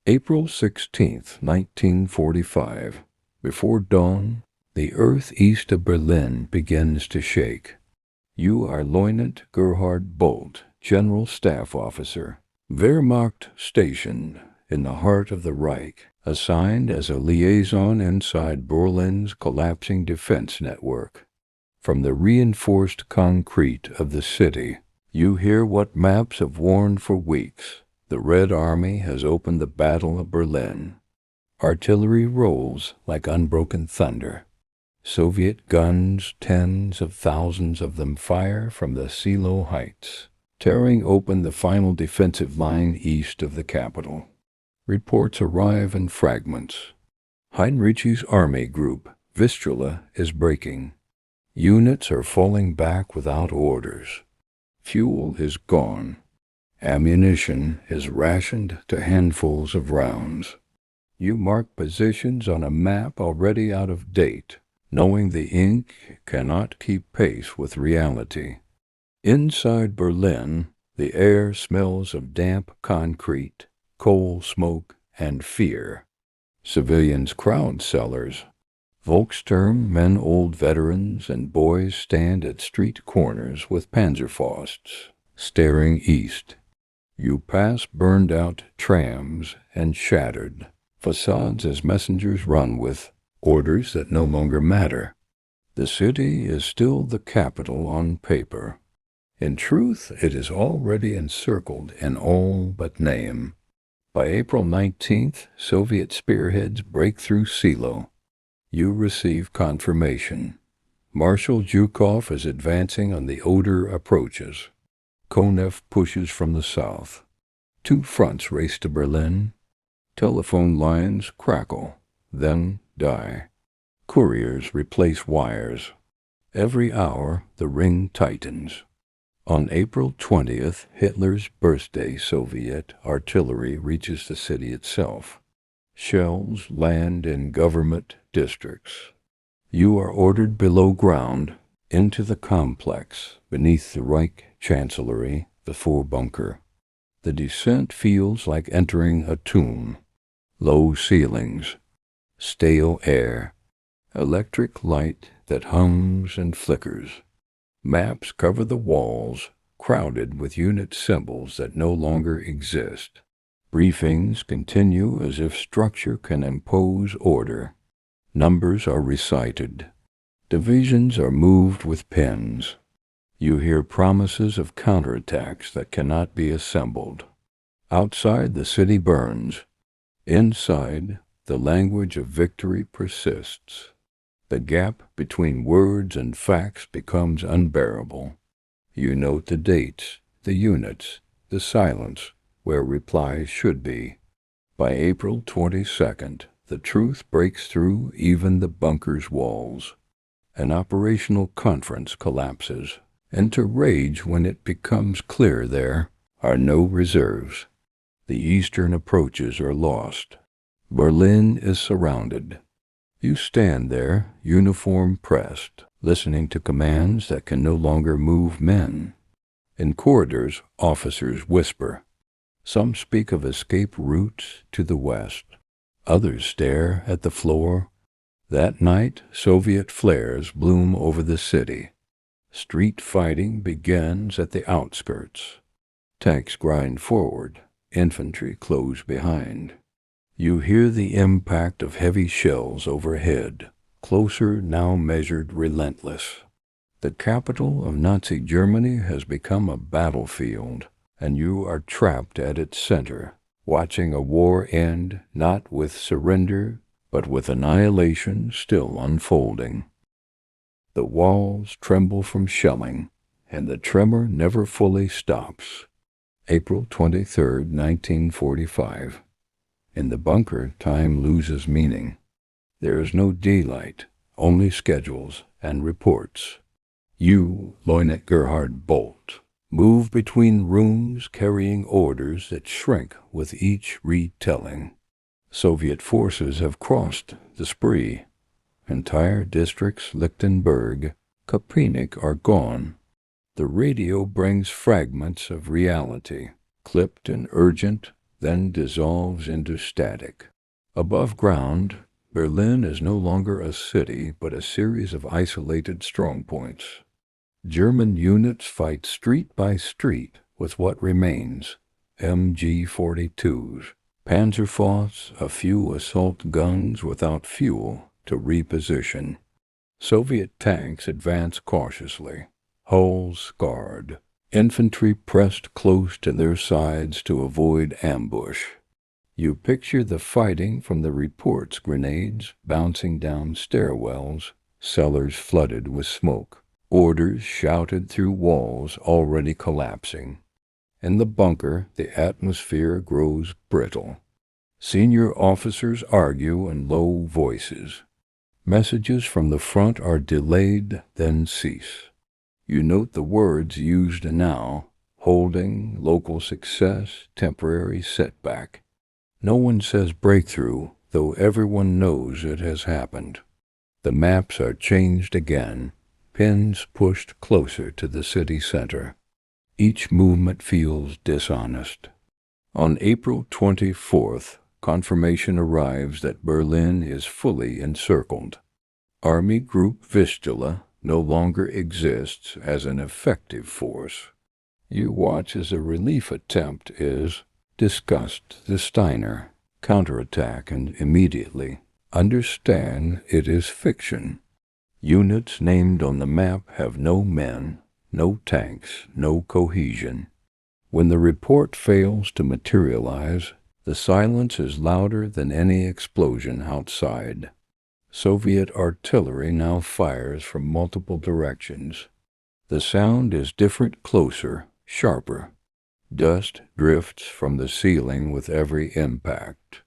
April 16th, 1945. Before dawn, the earth east of Berlin begins to shake. You are Lieutenant Gerhard Bolt, General Staff Officer, Wehrmacht stationed in the heart of the Reich, assigned as a liaison inside Berlin's collapsing defense network. From the reinforced concrete of the city, you hear what maps have warned for weeks. The Red Army has opened the Battle of Berlin. Artillery rolls like unbroken thunder. Soviet guns, tens of thousands of them, fire from the Silo Heights, tearing open the final defensive line east of the capital. Reports arrive in fragments. Heinrich's army group, Vistula, is breaking. Units are falling back without orders. Fuel is gone. Ammunition is rationed to handfuls of rounds. You mark positions on a map already out of date, knowing the ink cannot keep pace with reality. Inside Berlin, the air smells of damp concrete, coal smoke, and fear. Civilians crowd cellars. Volkssturm men, old veterans, and boys stand at street corners with Panzerfausts, staring east. You pass burned-out trams and shattered facades as messengers run with orders that no longer matter. The city is still the capital on paper. In truth, it is already encircled in all but name. By April 19th, Soviet spearheads break through Silo. You receive confirmation. Marshal Zhukov is advancing on the Oder approaches. Konev pushes from the south. Two fronts race to Berlin. Telephone lines crackle, then die. Couriers replace wires. Every hour, the ring tightens. On April 20th, Hitler's birthday, Soviet artillery reaches the city itself. Shells land in government districts. You are ordered below ground, into the complex, beneath the Reich Chancellery, the Vorbunker. The descent feels like entering a tomb. Low ceilings, stale air, electric light that hums and flickers. Maps cover the walls, crowded with unit symbols that no longer exist. Briefings continue as if structure can impose order. Numbers are recited. Divisions are moved with pens. You hear promises of counterattacks that cannot be assembled. Outside, the city burns. Inside, the language of victory persists. The gap between words and facts becomes unbearable. You note the dates, the units, the silence, where replies should be. By April 22nd, the truth breaks through even the bunker's walls. An operational conference collapses into rage when it becomes clear there are no reserves. The eastern approaches are lost. Berlin is surrounded. You stand there, uniform pressed, listening to commands that can no longer move men. In corridors, officers whisper. Some speak of escape routes to the west. Others stare at the floor. That night, Soviet flares bloom over the city. Street fighting begins at the outskirts. Tanks grind forward. Infantry close behind. You hear the impact of heavy shells overhead, closer, now measured, relentless. The capital of Nazi Germany has become a battlefield, and you are trapped at its center, watching a war end not with surrender, but with annihilation still unfolding. The walls tremble from shelling, and the tremor never fully stops. April 23, 1945. In the bunker, time loses meaning. There is no daylight, only schedules and reports. You, Lieutenant Gerhard Bolt, move between rooms carrying orders that shrink with each retelling. Soviet forces have crossed the Spree. Entire districts, Lichtenberg, Köpenick, are gone. The radio brings fragments of reality, clipped and urgent, then dissolves into static. Above ground, Berlin is no longer a city, but a series of isolated strongpoints. German units fight street by street with what remains: MG-42s, Panzerfaust, a few assault guns without fuel to reposition. Soviet tanks advance cautiously, hulls scarred. Infantry pressed close to their sides to avoid ambush. You picture the fighting from the reports: grenades bouncing down stairwells, cellars flooded with smoke, orders shouted through walls already collapsing. In the bunker, the atmosphere grows brittle. Senior officers argue in low voices. Messages from the front are delayed, then cease. You note the words used now: holding, local success, temporary setback. No one says breakthrough, though everyone knows it has happened. The maps are changed again, pins pushed closer to the city center. Each movement feels dishonest. On April 24th, confirmation arrives that Berlin is fully encircled. Army Group Vistula no longer exists as an effective force. You watch as a relief attempt is discussed: the Steiner counterattack, and immediately understand it is fiction. Units named on the map have no men, no tanks, no cohesion. When the report fails to materialize, the silence is louder than any explosion outside. Soviet artillery now fires from multiple directions. The sound is different, closer, sharper. Dust drifts from the ceiling with every impact.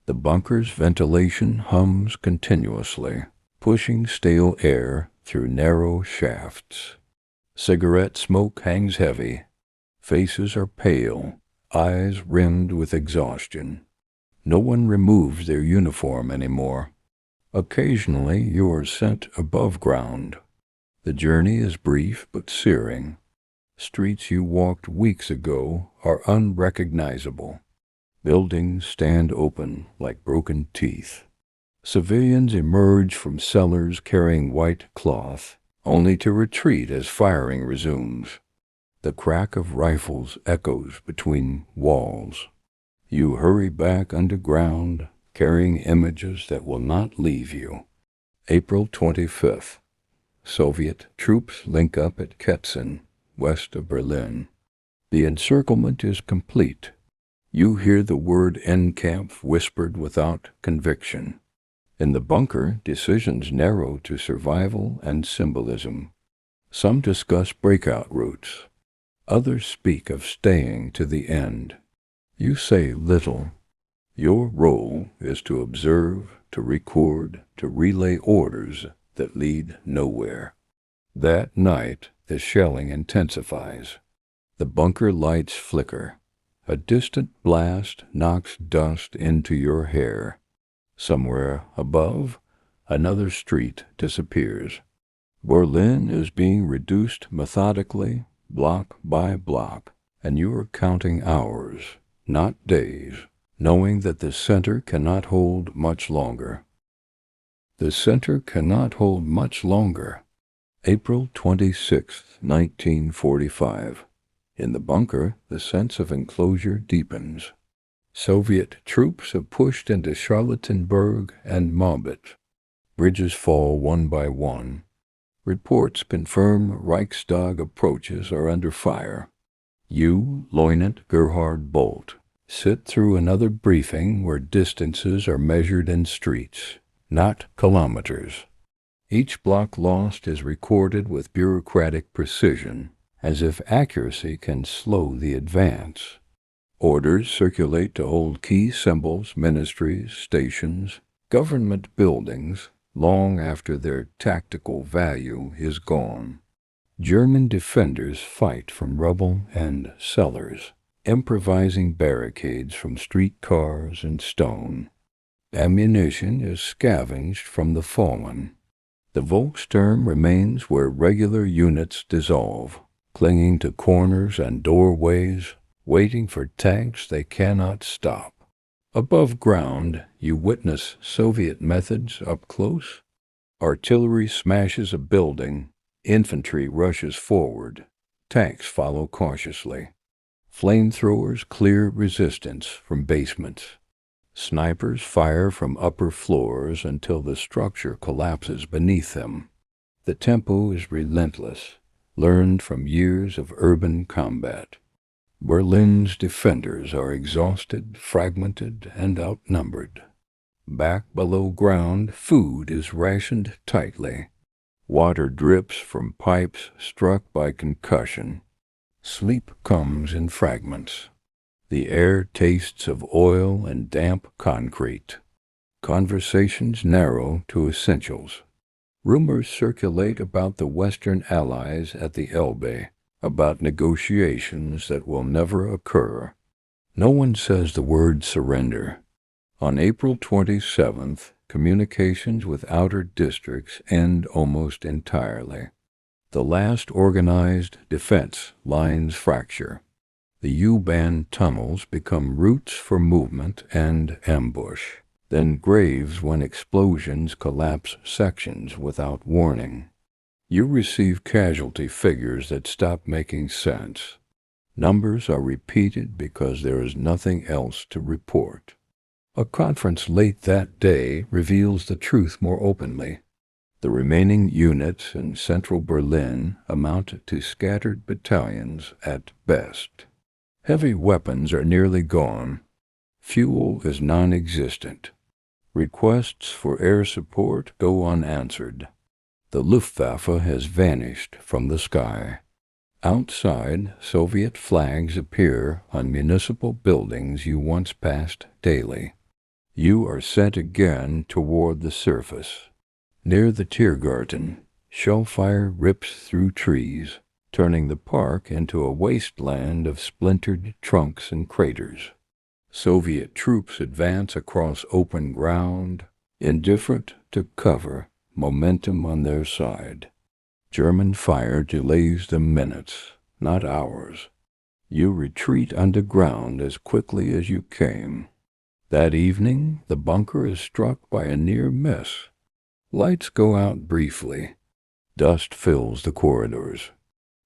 The bunker's ventilation hums continuously, pushing stale air through narrow shafts. Cigarette smoke hangs heavy. Faces are pale, eyes rimmed with exhaustion. No one removes their uniform anymore. Occasionally you are sent above ground. The journey is brief but searing. Streets you walked weeks ago are unrecognizable. Buildings stand open like broken teeth. Civilians emerge from cellars carrying white cloth, only to retreat as firing resumes. The crack of rifles echoes between walls. You hurry back underground, carrying images that will not leave you. April 25th. Soviet troops link up at Ketzen, west of Berlin. The encirclement is complete. You hear the word Endkampf whispered without conviction. In the bunker, decisions narrow to survival and symbolism. Some discuss breakout routes. Others speak of staying to the end. You say little. Your role is to observe, to record, to relay orders that lead nowhere. That night, the shelling intensifies. The bunker lights flicker. A distant blast knocks dust into your hair. Somewhere above, another street disappears. Berlin is being reduced methodically, block by block, and you are counting hours, not days, knowing that the center cannot hold much longer. The center cannot hold much longer. April 26, 1945. In the bunker, the sense of enclosure deepens. Soviet troops have pushed into Charlottenburg and Mobit. Bridges fall one by one. Reports confirm Reichstag approaches are under fire. You, Lieutenant Gerhard Bolt, sit through another briefing where distances are measured in streets, not kilometers. Each block lost is recorded with bureaucratic precision, as if accuracy can slow the advance. Orders circulate to hold key symbols, ministries, stations, government buildings, long after their tactical value is gone. German defenders fight from rubble and cellars, improvising barricades from streetcars and stone. Ammunition is scavenged from the fallen. The Volkssturm remains where regular units dissolve, clinging to corners and doorways, waiting for tanks they cannot stop. Above ground, you witness Soviet methods up close. Artillery smashes a building, infantry rushes forward, tanks follow cautiously. Flamethrowers clear resistance from basements. Snipers fire from upper floors until the structure collapses beneath them. The tempo is relentless, learned from years of urban combat. Berlin's defenders are exhausted, fragmented, and outnumbered. Back below ground, food is rationed tightly. Water drips from pipes struck by concussion. Sleep comes in fragments. The air tastes of oil and damp concrete. Conversations narrow to essentials. Rumors circulate about the Western Allies at the Elbe, about negotiations that will never occur. No one says the word surrender. On April 27th, communications with outer districts end almost entirely. The last organized defense lines fracture. The U-band tunnels become routes for movement and ambush, then graves when explosions collapse sections without warning. You receive casualty figures that stop making sense. Numbers are repeated because there is nothing else to report. A conference late that day reveals the truth more openly. The remaining units in central Berlin amount to scattered battalions at best. Heavy weapons are nearly gone. Fuel is non-existent. Requests for air support go unanswered. The Luftwaffe has vanished from the sky. Outside, Soviet flags appear on municipal buildings you once passed daily. You are sent again toward the surface. Near the Tiergarten, shellfire rips through trees, turning the park into a wasteland of splintered trunks and craters. Soviet troops advance across open ground, indifferent to cover, momentum on their side. German fire delays them minutes, not hours. You retreat underground as quickly as you came. That evening, the bunker is struck by a near miss. Lights go out briefly. Dust fills the corridors.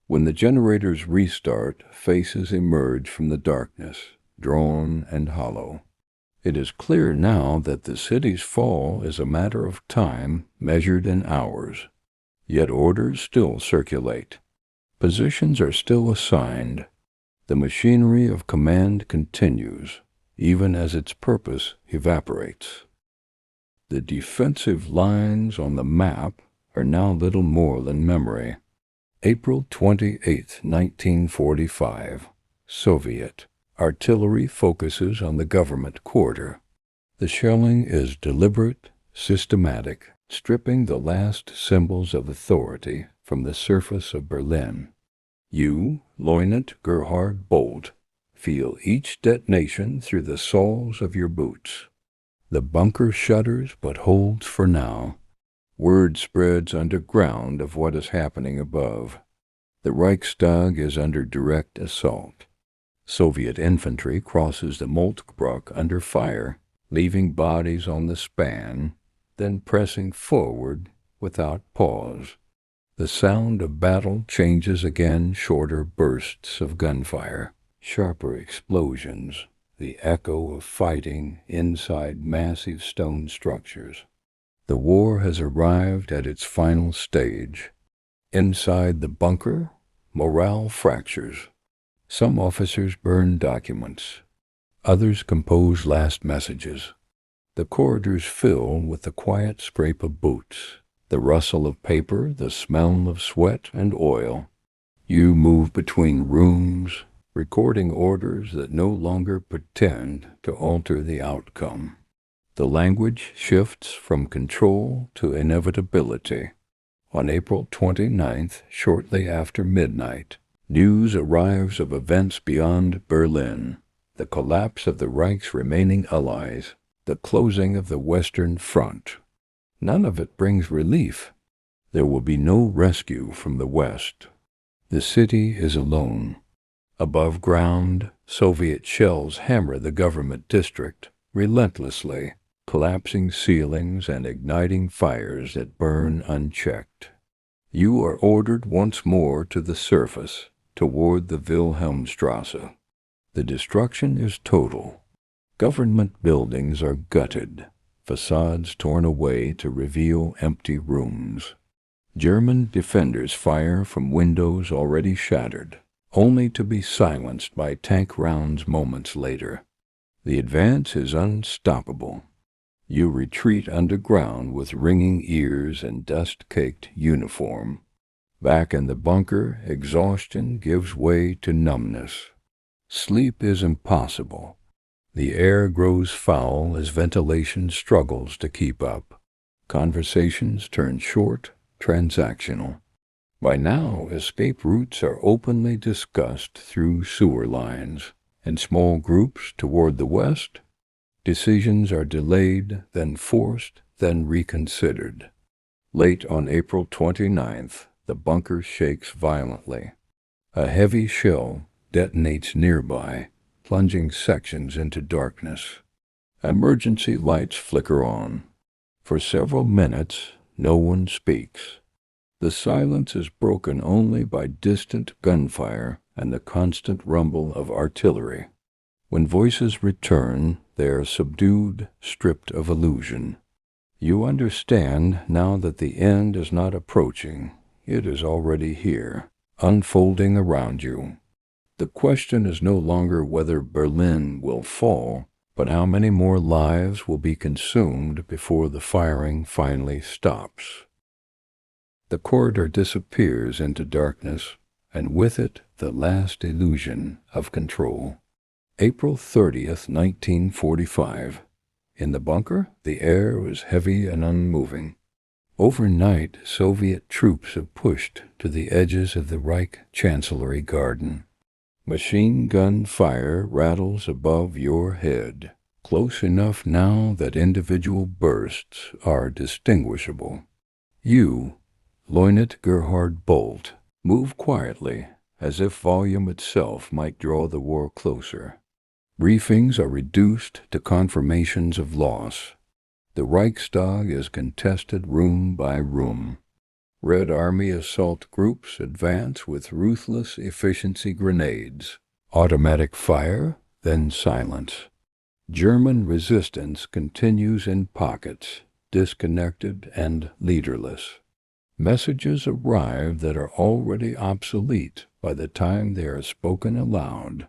When the generators restart, faces emerge from the darkness, drawn and hollow. It is clear now that the city's fall is a matter of time measured in hours. Yet orders still circulate. Positions are still assigned. The machinery of command continues, even as its purpose evaporates. The defensive lines on the map are now little more than memory. April 28, 1945. Soviet. Artillery focuses on the government quarter. The shelling is deliberate, systematic, stripping the last symbols of authority from the surface of Berlin. You, Leutnant Gerhard Bolt, feel each detonation through the soles of your boots. The bunker shudders but holds for now. Word spreads underground of what is happening above. The Reichstag is under direct assault. Soviet infantry crosses the Moltkebrück under fire, leaving bodies on the span, then pressing forward without pause. The sound of battle changes again, shorter bursts of gunfire, sharper explosions, the echo of fighting inside massive stone structures. The war has arrived at its final stage. Inside the bunker, morale fractures. Some officers burn documents. Others compose last messages. The corridors fill with the quiet scrape of boots, the rustle of paper, the smell of sweat and oil. You move between rooms, recording orders that no longer pretend to alter the outcome. The language shifts from control to inevitability. On April 29th, shortly after midnight, news arrives of events beyond Berlin, the collapse of the Reich's remaining allies, the closing of the Western Front. None of it brings relief. There will be no rescue from the West. The city is alone. Above ground, Soviet shells hammer the government district relentlessly, collapsing ceilings and igniting fires that burn unchecked. You are ordered once more to the surface, toward the Wilhelmstrasse. The destruction is total. Government buildings are gutted, facades torn away to reveal empty rooms. German defenders fire from windows already shattered, only to be silenced by tank rounds moments later. The advance is unstoppable. You retreat underground with ringing ears and dust-caked uniform. Back in the bunker, exhaustion gives way to numbness. Sleep is impossible. The air grows foul as ventilation struggles to keep up. Conversations turn short, transactional. By now, escape routes are openly discussed through sewer lines. In small groups toward the west, decisions are delayed, then forced, then reconsidered. Late on April 29th, the bunker shakes violently. A heavy shell detonates nearby, plunging sections into darkness. Emergency lights flicker on. For several minutes, no one speaks. The silence is broken only by distant gunfire and the constant rumble of artillery. When voices return, they are subdued, stripped of illusion. You understand now that the end is not approaching. It is already here, unfolding around you. The question is no longer whether Berlin will fall, but how many more lives will be consumed before the firing finally stops. The corridor disappears into darkness, and with it the last illusion of control. April 30th, 1945. In the bunker, the air was heavy and unmoving. Overnight, Soviet troops have pushed to the edges of the Reich Chancellery Garden. Machine gun fire rattles above your head, close enough now that individual bursts are distinguishable. You, Leutnant Gerhard Bolt, move quietly, as if volume itself might draw the war closer. Briefings are reduced to confirmations of loss. The Reichstag is contested room by room. Red Army assault groups advance with ruthless efficiency grenades. Automatic fire, then silence. German resistance continues in pockets, disconnected and leaderless. Messages arrive that are already obsolete by the time they are spoken aloud.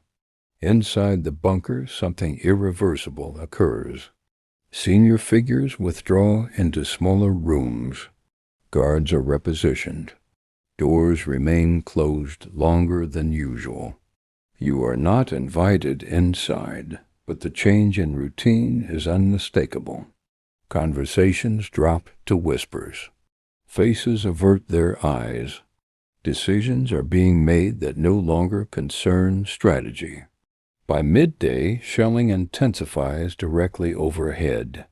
Inside the bunker, something irreversible occurs. Senior figures withdraw into smaller rooms. Guards are repositioned. Doors remain closed longer than usual. You are not invited inside, but the change in routine is unmistakable. Conversations drop to whispers. Faces avert their eyes. Decisions are being made that no longer concern strategy. By midday, shelling intensifies directly overhead.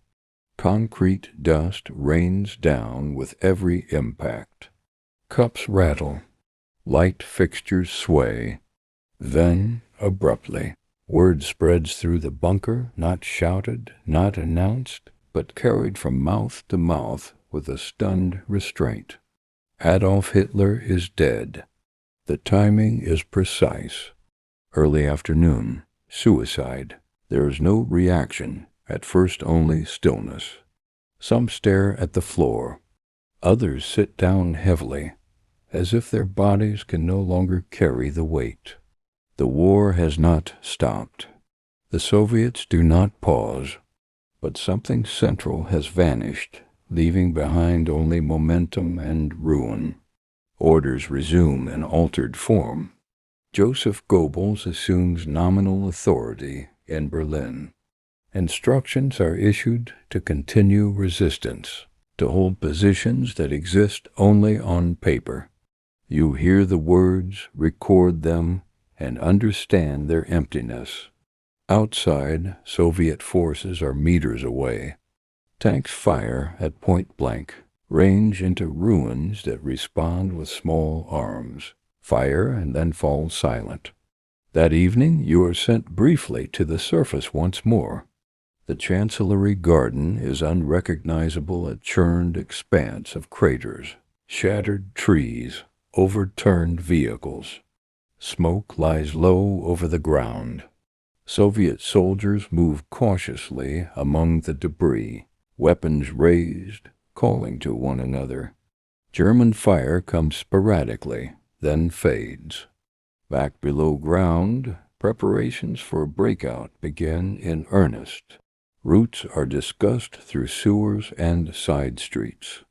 Concrete dust rains down with every impact. Cups rattle. Light fixtures sway. Then, abruptly, word spreads through the bunker, not shouted, not announced, but carried from mouth to mouth with a stunned restraint. Adolf Hitler is dead. The timing is precise. Early afternoon. Suicide. There is no reaction, at first only stillness. Some stare at the floor. Others sit down heavily, as if their bodies can no longer carry the weight. The war has not stopped. The Soviets do not pause, but something central has vanished, leaving behind only momentum and ruin. Orders resume in altered form. Joseph Goebbels assumes nominal authority in Berlin. Instructions are issued to continue resistance, to hold positions that exist only on paper. You hear the words, record them, and understand their emptiness. Outside, Soviet forces are meters away. Tanks fire at point blank, range into ruins that respond with small arms. Fire and then fall silent. That evening you are sent briefly to the surface once more. The Chancellery Garden is unrecognizable, a churned expanse of craters, shattered trees, overturned vehicles. Smoke lies low over the ground. Soviet soldiers move cautiously among the debris, weapons raised, calling to one another. German fire comes sporadically, then fades. Back below ground, preparations for a breakout begin in earnest. Routes are discussed through sewers and side streets.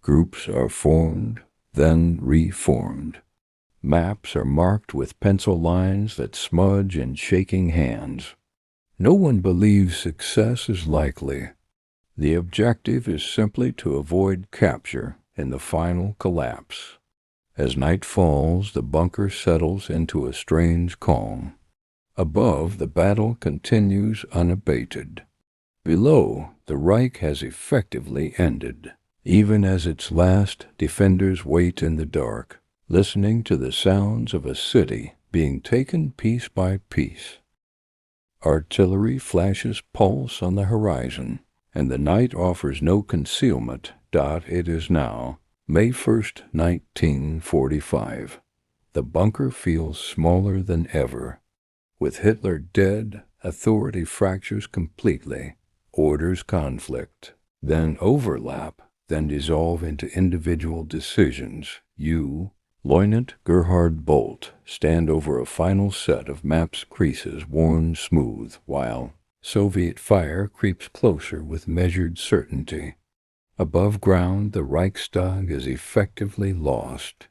Groups are formed, then reformed. Maps are marked with pencil lines that smudge in shaking hands. No one believes success is likely. The objective is simply to avoid capture in the final collapse. As night falls, the bunker settles into a strange calm. Above, the battle continues unabated. Below, the Reich has effectively ended, even as its last defenders wait in the dark, listening to the sounds of a city being taken piece by piece. Artillery flashes pulse on the horizon, and the night offers no concealment. It is now May 1st, 1945. The bunker feels smaller than ever. With Hitler dead, authority fractures completely. Orders conflict, then overlap, then dissolve into individual decisions. You, Lieutenant Gerhard Bolt, stand over a final set of maps creases worn smooth, while Soviet fire creeps closer with measured certainty. Above ground, the Reichstag is effectively lost.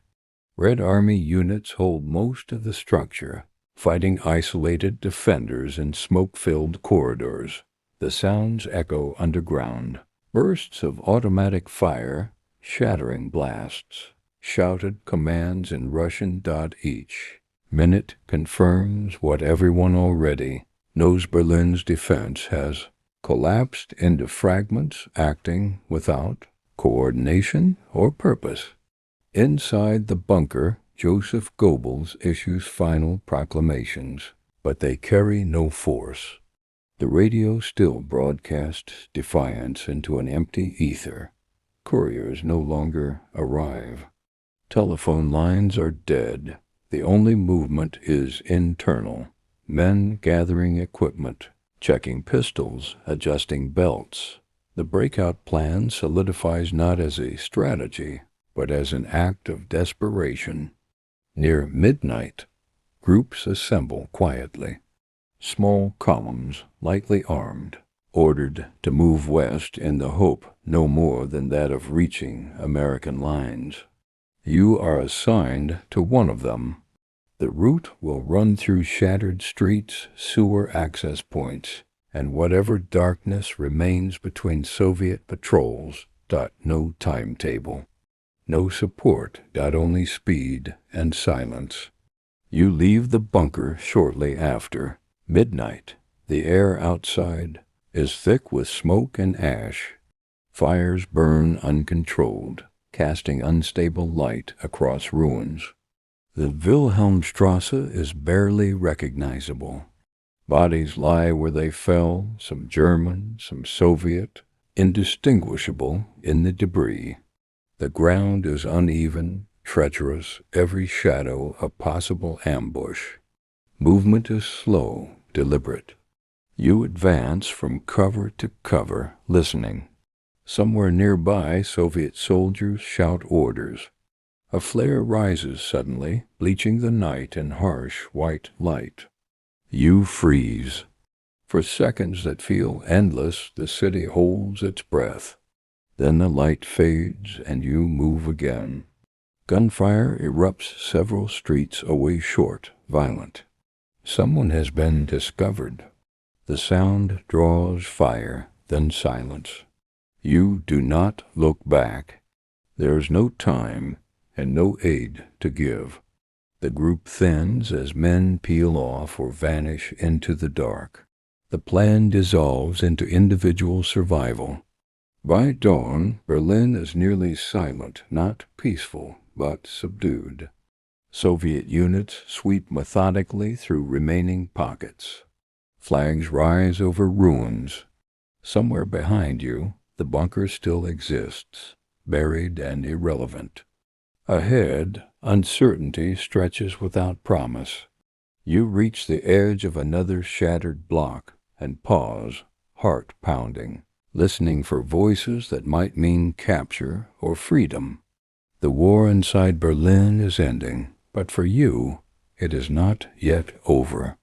Red Army units hold most of the structure, fighting isolated defenders in smoke-filled corridors. The sounds echo underground. Bursts of automatic fire, shattering blasts, shouted commands in Russian. Each minute confirms what everyone already knows: Berlin's defense has collapsed into fragments, acting without coordination or purpose. Inside the bunker, Joseph Goebbels issues final proclamations, but they carry no force. The radio still broadcasts defiance into an empty ether. Couriers no longer arrive. Telephone lines are dead. The only movement is internal. Men gathering equipment, checking pistols, adjusting belts. The breakout plan solidifies not as a strategy, but as an act of desperation. Near midnight, groups assemble quietly. Small columns, lightly armed, ordered to move west in the hope no more than that of reaching American lines. You are assigned to one of them. The route will run through shattered streets, sewer access points, and whatever darkness remains between Soviet patrols. No timetable. No support. Only speed and silence. You leave the bunker shortly after. Midnight. The air outside is thick with smoke and ash. Fires burn uncontrolled, casting unstable light across ruins. The Wilhelmstrasse is barely recognizable. Bodies lie where they fell, some German, some Soviet, indistinguishable in the debris. The ground is uneven, treacherous, every shadow a possible ambush. Movement is slow, deliberate. You advance from cover to cover, listening. Somewhere nearby, Soviet soldiers shout orders. A flare rises suddenly, bleaching the night in harsh white light. You freeze. For seconds that feel endless, the city holds its breath. Then the light fades and you move again. Gunfire erupts several streets away, short, violent. Someone has been discovered. The sound draws fire, then silence. You do not look back. There is no time and no aid to give. The group thins as men peel off or vanish into the dark. The plan dissolves into individual survival. By dawn, Berlin is nearly silent, not peaceful, but subdued. Soviet units sweep methodically through remaining pockets. Flags rise over ruins. Somewhere behind you, the bunker still exists, buried and irrelevant. Ahead, uncertainty stretches without promise. You reach the edge of another shattered block and pause, heart pounding, listening for voices that might mean capture or freedom. The war inside Berlin is ending, but for you, it is not yet over.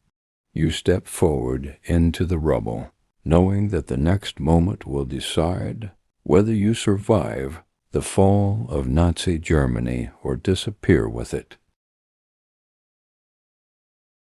You step forward into the rubble, knowing that the next moment will decide whether you survive the fall of Nazi Germany or disappear with it.